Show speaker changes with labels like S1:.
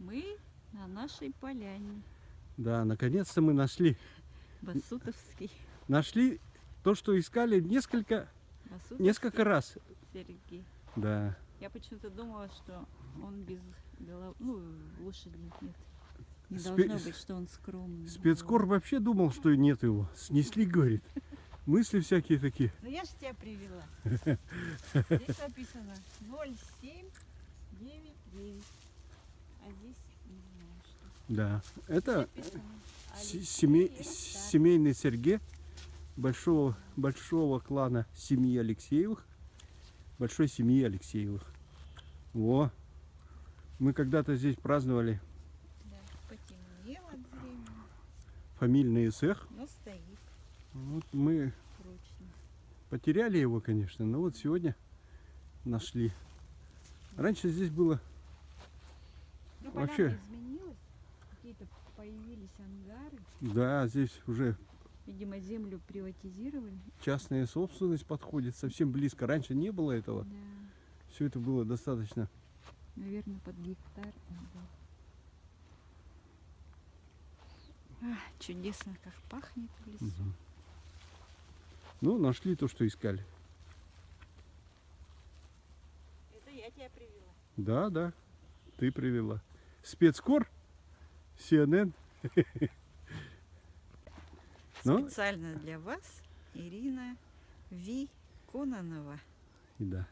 S1: Мы на нашей поляне.
S2: Да, наконец-то мы нашли
S1: Басутовский.
S2: Нашли то, что искали несколько
S1: Басутовский
S2: раз.
S1: Сергей.
S2: Да.
S1: Я почему-то думала, что он без голов... Ну, лошади нет. Не должно быть, что он скромный.
S2: Спецкор вообще думал, что нет его. Снесли, говорит. Мысли всякие такие.
S1: Ну я же тебя привела. Здесь написано 0799. А здесь не знаю что.
S2: Да. Это
S1: Написано
S2: семейный Сергей большого клана семьи Алексеевых. Большой семьи Алексеевых. Во. Мы когда-то здесь праздновали
S1: Да, потемнело от времени,
S2: фамильный СЭХ.
S1: но стоит
S2: Вот мы
S1: прочно.
S2: потеряли его, конечно, но вот сегодня нашли. Раньше здесь было
S1: Ну,
S2: вообще...
S1: поляна изменилась, какие-то появились ангары.
S2: Да, здесь уже
S1: Видимо, землю приватизировали.
S2: частная собственность подходит совсем близко. Раньше не было этого.
S1: Да,
S2: Все это было достаточно.
S1: наверное, под гектар. он был. Ах, чудесно, как пахнет в лесу.
S2: Мгм. Ну, нашли то, что искали.
S1: Это я тебя привела.
S2: Да, да, ты привела. Спецкор, CNN. Ну,
S1: Специально для вас Ирина Ви Кононова.
S2: и да.